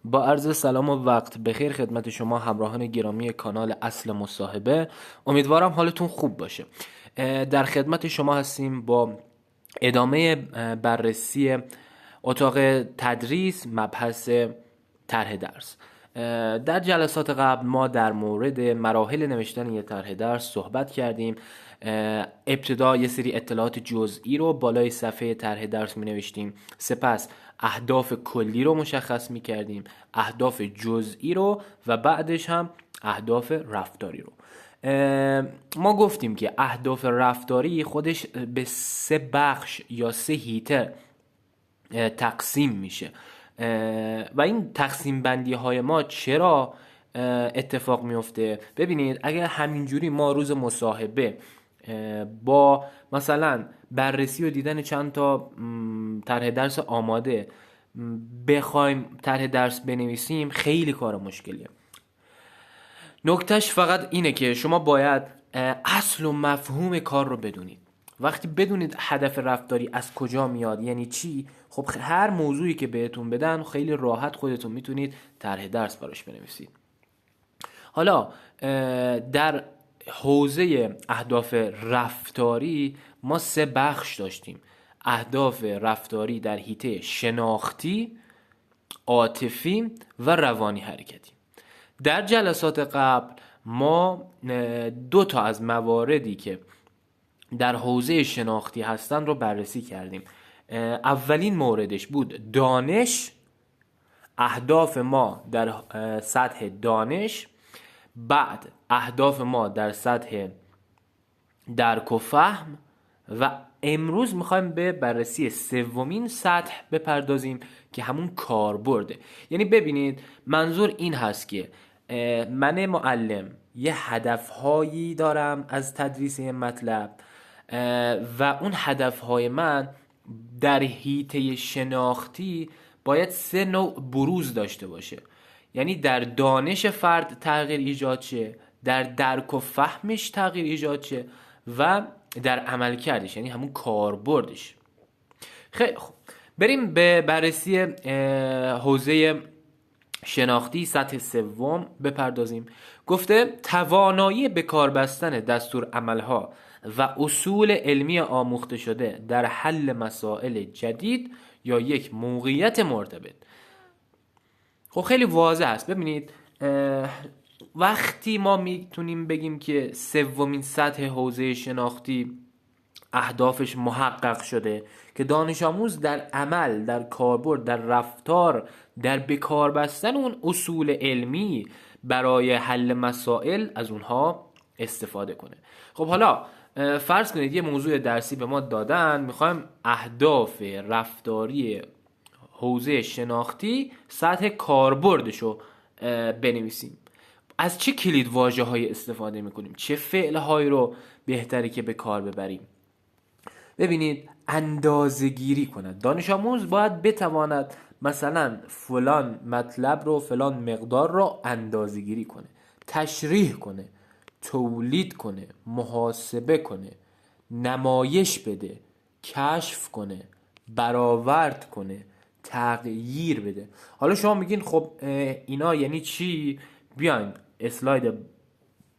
با عرض سلام و وقت بخیر خدمت شما همراهان گرامی کانال اصل مصاحبه. امیدوارم حالتون خوب باشه. در خدمت شما هستیم با ادامه بررسی اتاق تدریس مبحث طرح درس. در جلسات قبل ما در مورد مراحل نوشتن یک طرح درس صحبت کردیم. ابتدا یه سری اطلاعات جزئی رو بالای صفحه طرح درس می نوشتیم، سپس اهداف کلی رو مشخص می کردیم، اهداف جزئی رو و بعدش هم اهداف رفتاری رو. ما گفتیم که اهداف رفتاری خودش به 3 بخش یا 3 هیته تقسیم میشه و این تقسیم بندی های ما چرا اتفاق میفته؟ ببینید، اگر همینجوری ما روز مصاحبه با مثلا بررسی و دیدن چند تا طرح درس آماده بخوایم طرح درس بنویسیم، خیلی کار مشکلیه. نکتهش فقط اینه که شما باید اصل و مفهوم کار رو بدونید. وقتی بدونید هدف رفتاری از کجا میاد یعنی چی، خب هر موضوعی که بهتون بدن خیلی راحت خودتون میتونید طرح درس براش بنویسید. حالا در حوزه اهداف رفتاری ما 3 بخش داشتیم. اهداف رفتاری در حیطه شناختی، عاطفی و روانی حرکتی. در جلسات قبل ما 2 تا از مواردی که در حوزه شناختی هستن رو بررسی کردیم. اولین موردش بود دانش، اهداف ما در سطح دانش، بعد اهداف ما در سطح درک و فهم، و امروز میخوایم به بررسی 3مین سطح بپردازیم که همون کاربرده. یعنی ببینید، منظور این هست که من معلم یه هدفهایی دارم از تدریس مطلب و اون هدفهای من در حیطه شناختی باید 3 نوع بروز داشته باشه. یعنی در دانش فرد تغییر ایجاد شه، در درک و فهمش تغییر ایجاد شه و در عمل کردش، یعنی همون کاربردش. خیلی خوب، بریم به بررسی حوزه شناختی سطح 3 بپردازیم. گفته توانایی به کار بستن دستور عملها و اصول علمی آموخته شده در حل مسائل جدید یا یک موقعیت مرتبط. خب خیلی واضح است. ببینید، وقتی ما میتونیم بگیم که 3مین سطح حوزه شناختی اهدافش محقق شده که دانش آموز در عمل، در کاربرد، در رفتار، در بکار بستن اون اصول علمی برای حل مسائل از اونها استفاده کنه. خب حالا فرض کنید یه موضوع درسی به ما دادن، میخوایم اهداف رفتاری حوزه شناختی سطح کاربردشو بنویسیم. از چه کلید واژه های استفاده میکنیم؟ چه فعل هایی رو بهتره که به کار ببریم؟ ببینید، اندازه گیری کند. دانش آموز باید بتواند مثلا فلان مطلب رو، فلان مقدار رو اندازه گیری کنه، تشریح کنه، تولید کنه، محاسبه کنه، نمایش بده، کشف کنه، برآورد کنه، تغییر بده. حالا شما میگین خب اینا یعنی چی؟ بیاین اسلاید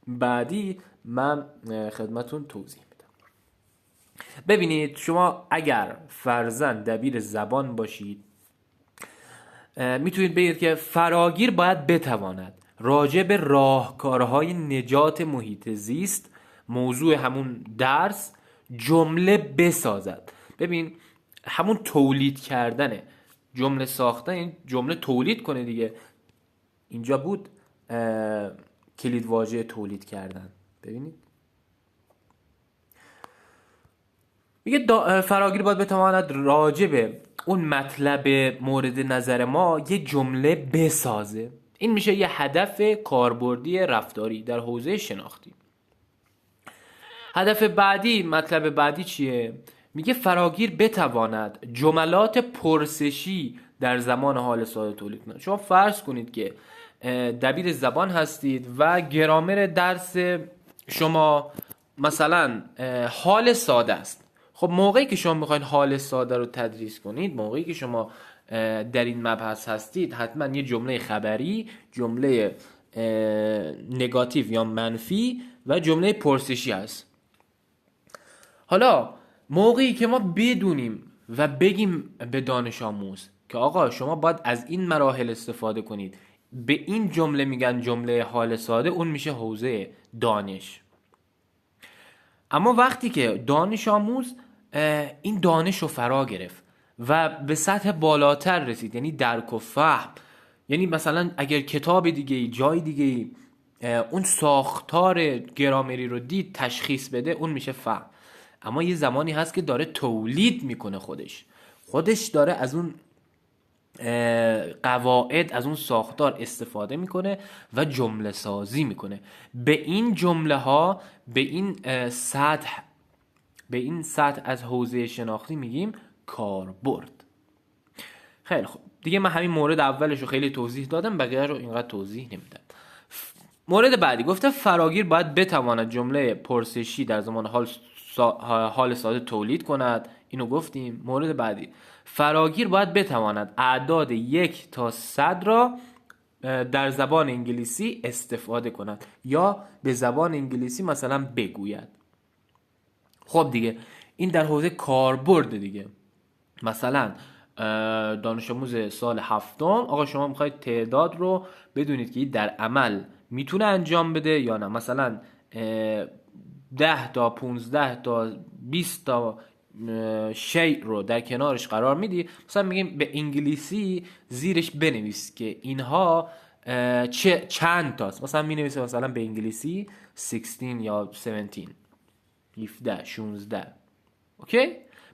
بعدی من خدمتون توضیح بدم. ببینید، شما اگر فرضاً دبیر زبان باشید میتونید بگید که فراگیر باید بتواند راجع به راهکارهای نجات محیط زیست، موضوع همون درس، جمله بسازد. ببین، همون تولید کردنه، جمله ساختن، این جمله تولید کنه دیگه. اینجا بود کلید واژه تولید کردن. ببینید، میگه فراگیر باید بتواند راجع به اون مطلب مورد نظر ما یه جمله بسازه. این میشه یه هدف کاربردی رفتاری در حوزه شناختی. هدف بعدی، مطلب بعدی چیه؟ میگه فراگیر بتواند جملات پرسشی در زمان حال ساده تولید کنه. شما فرض کنید که دبیر زبان هستید و گرامر درس شما مثلا حال ساده است. خب موقعی که شما میخواین حال ساده رو تدریس کنید، موقعی که شما در این مبحث هستید، حتما یه جمله خبری، جمله نگاتیو یا منفی و جمله پرسشی هست. حالا موقعی که ما بدونیم و بگیم به دانش آموز که آقا شما باید از این مراحل استفاده کنید، به این جمله میگن جمله حال ساده، اون میشه حوزه دانش. اما وقتی که دانش آموز این دانش رو فرا گرفت و به سطح بالاتر رسید، یعنی درک و فهم، یعنی مثلا اگر کتاب دیگه جای دیگه اون ساختار گرامری رو دید تشخیص بده، اون میشه فهم. اما یه زمانی هست که داره تولید میکنه، خودش داره از اون قواعد، از اون ساختار استفاده میکنه و جمله سازی میکنه. به این جمله ها، به این سطح از حوزه شناختی میگیم کاربرد. خیلی خوب، دیگه من همین مورد اولش رو خیلی توضیح دادم، بقیه رو اینقدر توضیح نمیدم. مورد بعدی گفته فراگیر باید بتواند جمله پرسشی در زمان حال ساده تولید کند. اینو گفتیم. مورد بعدی، فراگیر باید بتواند اعداد 1 تا 100 را در زبان انگلیسی استفاده کند یا به زبان انگلیسی مثلا بگوید. خب دیگه این در حوزه کاربرد دیگه. مثلا دانش آموز سال 7، آقا شما میخواید تعداد رو بدونید که در عمل میتونه انجام بده یا نه. مثلا 10 تا 15 تا 20 تا شیء رو در کنارش قرار میدی، مثلا میگیم به انگلیسی زیرش بنویس که اینها چند تاست. مثلا مینویسه مثلا به انگلیسی 16 یا 17 16. اوکی؟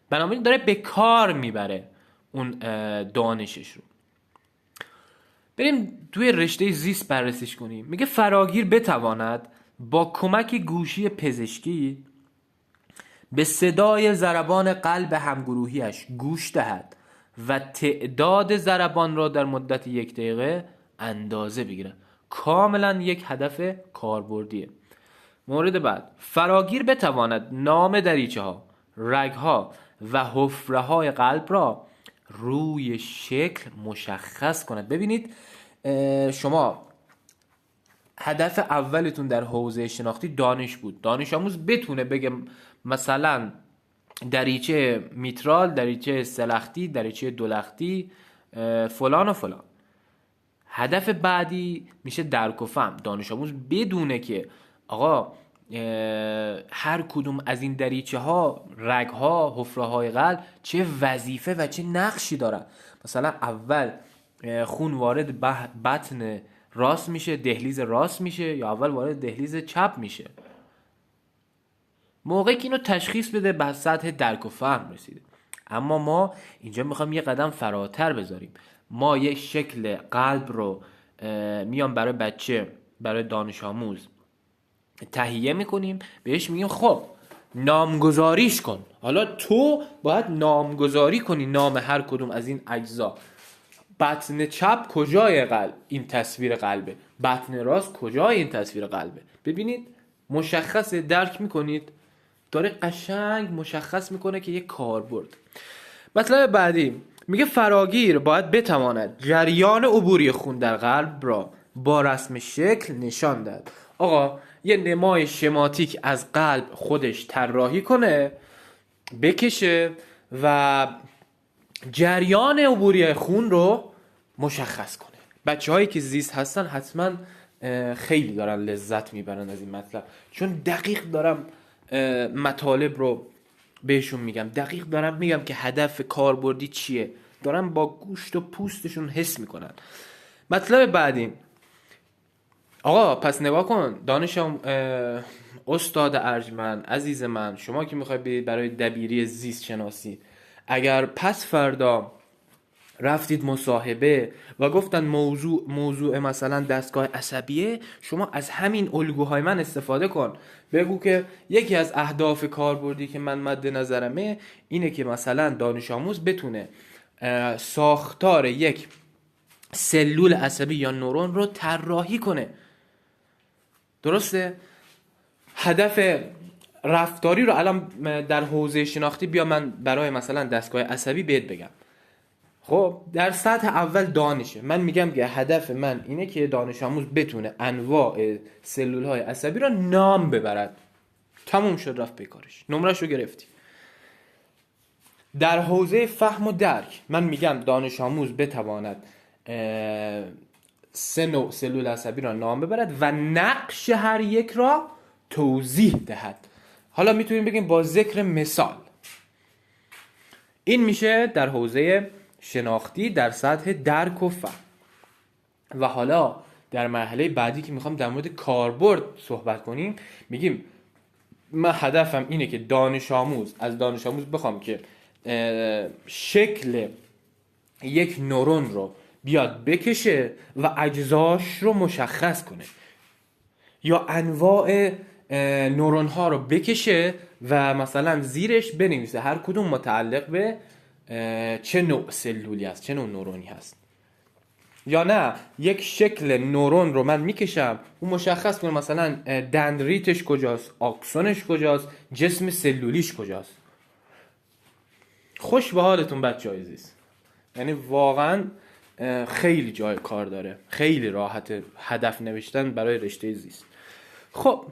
بنابراین داره به کار میبره اون دانشش رو. بریم توی رشته زیست بررسیش کنیم. میگه فراگیر بتواند با کمک گوشی پزشکی به صدای ضربان قلب همگروهیش گوش دهد و تعداد ضربان را در مدت 1 دقیقه اندازه بگیره. کاملا یک هدف کاربردیه. مورد بعد، فراگیر بتواند نام دریچه ها، رگ ها و حفره های قلب را روی شکل مشخص کند. ببینید شما هدف اولتون در حوزه شناختی دانش بود. دانش آموز بتونه بگه مثلا دریچه میترال، دریچه سلختی، دریچه دولختی، فلان و فلان. هدف بعدی میشه درک و فهم. دانش آموز بدونه که آقا هر کدوم از این دریچه ها، رگ ها، حفره های قلب چه وظیفه و چه نقشی دارن. مثلا اول خون وارد بطن راست میشه، دهلیز راست میشه، یا اول وارد دهلیز چپ میشه. موقعی که اینو تشخیص بده به سطح درک و فهم رسیده. اما ما اینجا میخوایم یه قدم فراتر بذاریم. ما یه شکل قلب رو میام برای بچه، برای دانش آموز تهیه میکنیم، بهش میگیم خب نامگذاریش کن. حالا تو باید نامگذاری کنی نام هر کدوم از این اجزا. بطن چپ کجای قلب؟ این تصویر قلبه. بطن راست کجای این تصویر قلبه؟ ببینید مشخصه، درک میکنید؟ داره قشنگ مشخص میکنه که یک کاربرد. مطلب بعدی میگه فراگیر باید بتواند جریان عبوری خون در قلب را با رسم شکل نشان دهد. آقا یه نمای شماتیک از قلب خودش طراحی کنه، بکشه و جریان عبوری خون رو مشخص کنه. بچه‌هایی که زیست هستن حتما خیلی دارن لذت میبرن از این مطلب، چون دقیق دارم مطالب رو بهشون میگم، دقیق دارم میگم که هدف کاربردی چیه، دارم با گوشت و پوستشون حس میکنن. مطلب بعدی، آقا پس نگاه کن دانشم، استاد ارجمند عزیز من، شما که میخوای برید برای دبیری زیست شناسی، اگر پس فردا رفتید مصاحبه و گفتن موضوع مثلا دستگاه عصبیه، شما از همین الگوهای من استفاده کن. بگو که یکی از اهداف کاربردی که من مد نظرمه اینه که مثلا دانش آموز بتونه ساختار یک سلول عصبی یا نورون رو طراحی کنه. درسته؟ هدف رفتاری رو الان در حوزه شناختی بیا من برای مثلا دستگاه عصبی بهت بگم. خب در سطح اول دانشه. من میگم که هدف من اینه که دانش آموز بتونه انواع سلول های عصبی را نام ببرد. تموم شد، رفت پیکارش، نمرش رو گرفتی. در حوزه فهم و درک من میگم دانش آموز بتواند 3 نوع سلول عصبی را نام ببرد و نقش هر یک را توضیح دهد. حالا میتونیم بگیم با ذکر مثال. این میشه در حوزه شناختی در سطح درک و فهم. و حالا در مرحله بعدی که میخوام در مورد کاربرد صحبت کنیم، میگیم من هدفم اینه که از دانش آموز بخوام که شکل یک نورون رو بیاد بکشه و اجزاش رو مشخص کنه، یا انواع نورون ها رو بکشه و مثلا زیرش بنویسه هر کدوم متعلق به چه نوع سلولی هست، چه نوع نورونی هست. یا نه یک شکل نورون رو من میکشم اون مشخص کنه مثلا دندریتش کجاست، آکسونش کجاست، جسم سلولیش کجاست. خوش به حالتون بچه‌های عزیز. یعنی واقعا خیلی جای کار داره، خیلی راحت هدف نوشتن برای رشته زیست. خب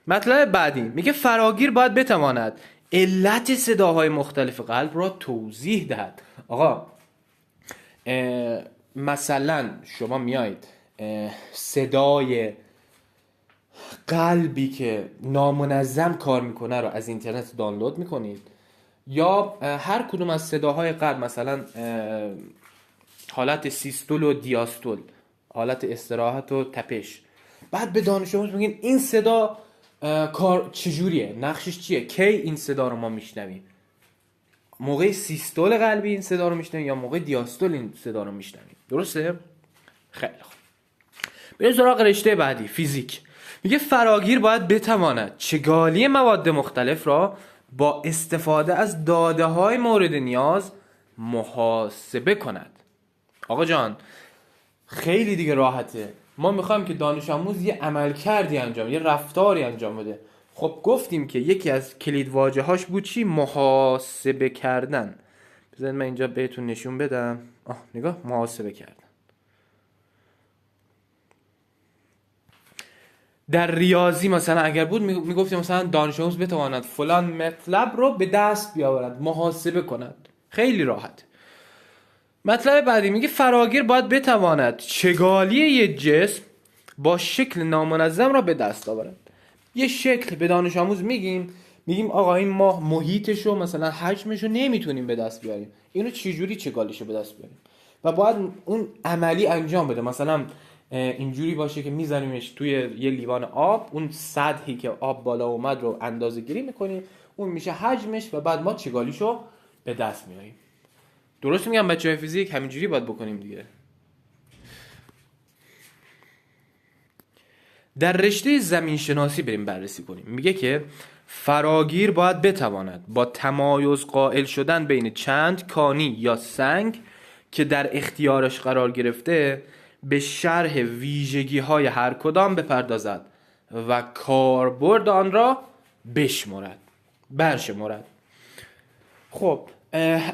مطلب بعدی میگه فراگیر باید بتواند علت صداهای مختلف قلب را توضیح دهد. آقا مثلا شما میایید صدای قلبی که نامنظم کار میکنه رو از اینترنت دانلود میکنید، یا هر کدوم از صداهای قلب، مثلا حالت سیستول و دیاستول، حالت استراحت و تپش، بعد به دانش آموز میگین این صدا کار چجوریه، نقشش چیه، کی این صدا رو ما میشنویم، موقع سیستول قلبی این صدا رو میشنویم یا موقع دیاستول این صدا رو میشنویم. درسته؟ خیلی خوب. بریم سراغ رشته بعدی، فیزیک. میگه فراگیر باید بتواند چگالی مواد مختلف را با استفاده از داده های مورد نیاز محاسبه کند. آقا جان خیلی دیگه راحته. ما میخوایم که دانش آموز یه عملکردی انجام، یه رفتاری انجام بده. خب گفتیم که یکی از کلید واژه هاش بود چی؟ محاسبه کردن. بذارید من اینجا بهتون نشون بدم. نگاه، محاسبه کردن. در ریاضی مثلا اگر بود میگفتیم مثلا دانش آموز بتواند فلان مطلب رو به دست بیاورد، محاسبه کند. خیلی راحت. مطلب بعدی میگه فراگیر باید بتواند چگالی یک جسم با شکل نامنظم را به دست آورد. یه شکل به دانش آموز میگیم آقا این ما محیطشو مثلا حجمشو نمیتونیم به دست بیاریم، اینو چجوری چگالیشو به دست بیاریم، و باید اون عملی انجام بده. مثلا اینجوری باشه که میذاریمش توی یه لیوان آب، اون سطحی که آب بالا اومد رو اندازه گیری میکنیم، اون میشه حجمش و بعد ما چگالیشو به دست میاریم. درست میگم بچه‌های فیزیک؟ همینجوری باید بکنیم دیگه. در رشته زمین شناسی بریم بررسی کنیم. میگه که فراگیر باید بتواند با تمایز قائل شدن بین چند کانی یا سنگ که در اختیارش قرار گرفته به شرح ویژگی های هر کدام بپردازد و کاربرد آن را برشمارد. خب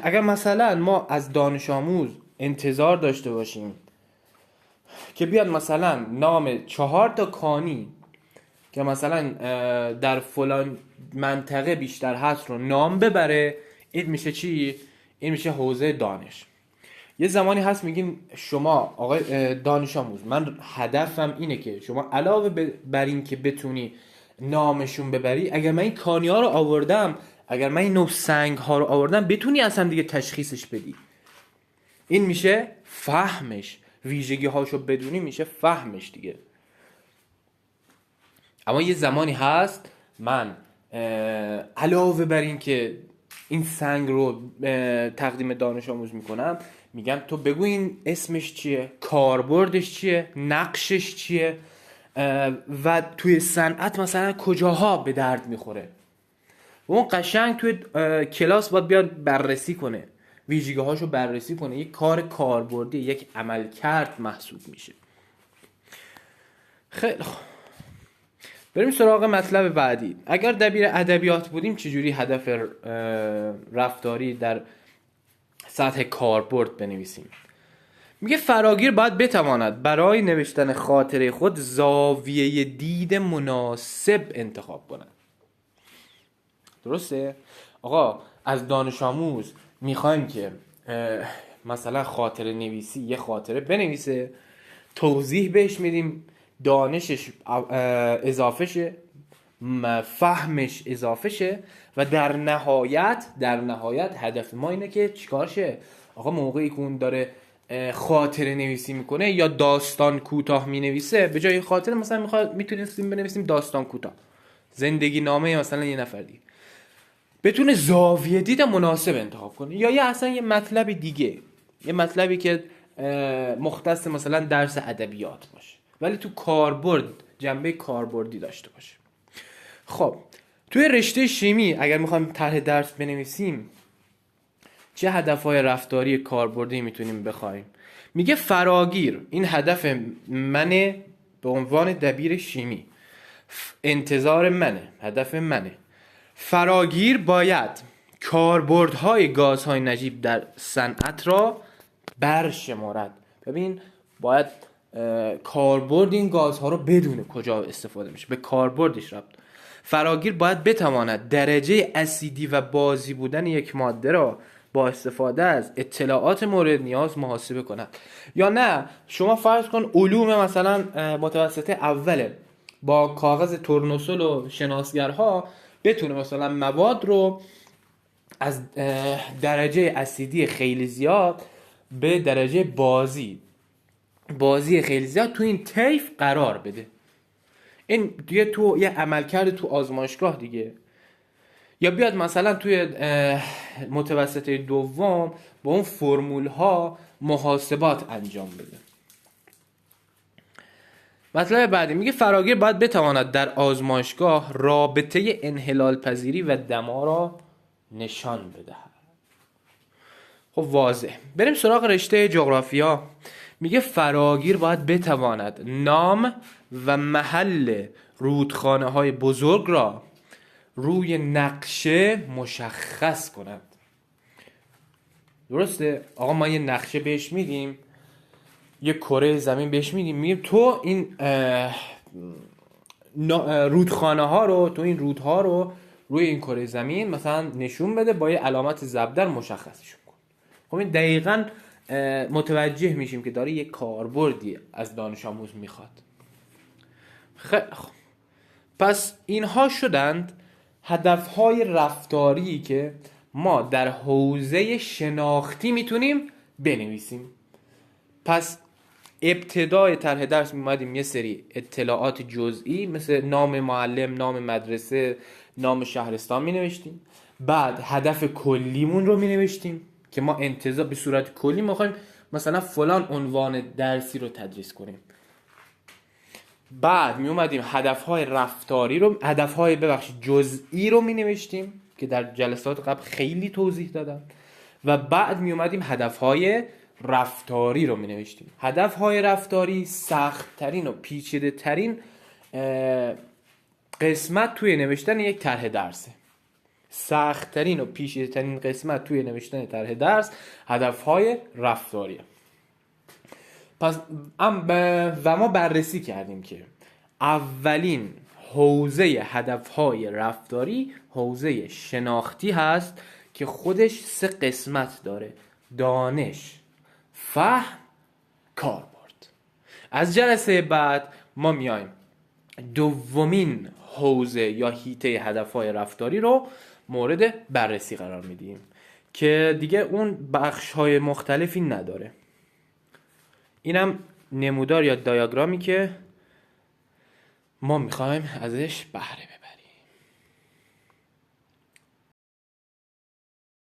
اگر مثلا ما از دانش آموز انتظار داشته باشیم که بیاد مثلا نام 4 تا کانی که مثلا در فلان منطقه بیشتر هست رو نام ببره، این میشه چی؟ این میشه حوزه دانش. یه زمانی هست میگیم شما آقای دانش آموز، من هدفم اینه که شما علاوه بر این که بتونی نامشون ببری، اگر من این کانی ها رو آوردم، اگر من این نوع سنگ ها رو آوردم، بتونی اصلا دیگه تشخیصش بدی. این میشه فهمش. ویژگی هاشو بدونی میشه فهمش دیگه. اما یه زمانی هست من علاوه بر این که این سنگ رو تقدیم دانش آموز میکنم، میگم تو بگو این اسمش چیه، کاربردش چیه، نقشش چیه و توی صنعت مثلا کجاها به درد میخوره. اون قشنگ توی کلاس باید بیاد بررسی کنه، ویژگی هاشو بررسی کنه. یک کار کاربردی، یک عمل کرد محسوب میشه. خیلی خوب، بریم سراغ مطلب بعدی. اگر دبیر ادبیات بودیم چجوری هدف رفتاری در سطح کاربرد بنویسیم. میگه فراگیر باید بتواند برای نوشتن خاطره خود زاویه دید مناسب انتخاب کند. درسته؟ آقا از دانش آموز میخوایم که مثلا خاطره نویسی یه خاطره بنویسه، توضیح بهش میدیم، دانشش اضافه شه، فهمش اضافه شه و در نهایت هدف ما اینه که چیکار شه؟ آقا موقعی که اون داره خاطره نویسی میکنه یا داستان کوتاه مینویسه، به جای خاطره مثلا میتونستیم بنویسیم داستان کوتاه، زندگی نامه مثلا یه نفر دیگه، بتونه زاویه دید مناسب انتخاب کنه. یا اصلا یه مطلب دیگه، یه مطلبی که مختص مثلا درس ادبیات باشه ولی تو کاربرد، جنبه کاربردی داشته باشه. خب توی رشته شیمی اگر میخوایم طرح درس بنویسیم چه هدفهای رفتاری کاربردی میتونیم بخوایم؟ میگه فراگیر، این هدف منه به عنوان دبیر شیمی، انتظار منه، هدف منه. فراگیر باید کاربردهای گازهای نجیب در صنعت را برشمارد. ببین باید کاربرد این گازها رو بدونه کجا استفاده میشه، به کاربردش ربط. فراگیر باید بتواند درجه اسیدی و بازی بودن یک ماده را با استفاده از اطلاعات مورد نیاز محاسبه کند. یا نه شما فرض کن علوم مثلا متوسطه اوله، با کاغذ تورنوسل و شناسگرها بتونه مثلا مواد رو از درجه اسیدی خیلی زیاد به درجه بازی خیلی زیاد تو این طیف قرار بده. این دیگه تو یه عملکرد تو آزمایشگاه دیگه. یا بیاد مثلا توی متوسطه دوم با اون فرمول ها محاسبات انجام بده. مطلب بعدی میگه فراگیر باید بتواند در آزمایشگاه رابطه انحلال پذیری و دما را نشان بدهد. خب واضح. بریم سراغ رشته جغرافیا. میگه فراگیر باید بتواند نام و محل رودخانه های بزرگ را روی نقشه مشخص کند. درسته؟ آقا ما یه نقشه بهش میدیم، یه کره زمین بهش میگیم تو این رودخانه ها رو، تو این رودها رو روی این کره زمین مثلا نشون بده، با یه علامت زبدر مشخصشون کن. خب این دقیقاً متوجه میشیم که داره یه کاربردی از دانش آموز میخواد. خب پس اینها شدند هدفهای رفتاری که ما در حوزه شناختی میتونیم بنویسیم. پس ابتدای طرح درس میمادیم یه سری اطلاعات جزئی مثل نام معلم، نام مدرسه، نام شهرستان مینوشتیم. بعد هدف کلیمون رو مینوشتیم که ما انتظار به صورت کلی میخوایم مثلا فلان عنوان درسی رو تدریس کنیم. بعد می اومدیم هدفهای رفتاری رو، جزئی رو می نوشتیم که در جلسات قبل خیلی توضیح دادم و بعد می اومدیم هدفهای رفتاری رو می نوشتیم. هدفهای رفتاری سخت ترین و پیچیده ترین قسمت توی نوشتن یک طرح درسه. سخت ترین و پیچیده ترین قسمت توی نوشتن طرح درس هدفهای رفتاریه. پس و ما بررسی کردیم که اولین حوزه هدفهای رفتاری حوزه شناختی هست که خودش 3 قسمت داره: دانش، فهم، کاربرد. از جلسه بعد ما میایم دومین حوزه یا حیطه هدفهای رفتاری رو مورد بررسی قرار میدیم که دیگه اون بخش‌های مختلفی نداره. اینم نمودار یا دیاگرامی که ما میخوایم ازش بهره ببریم.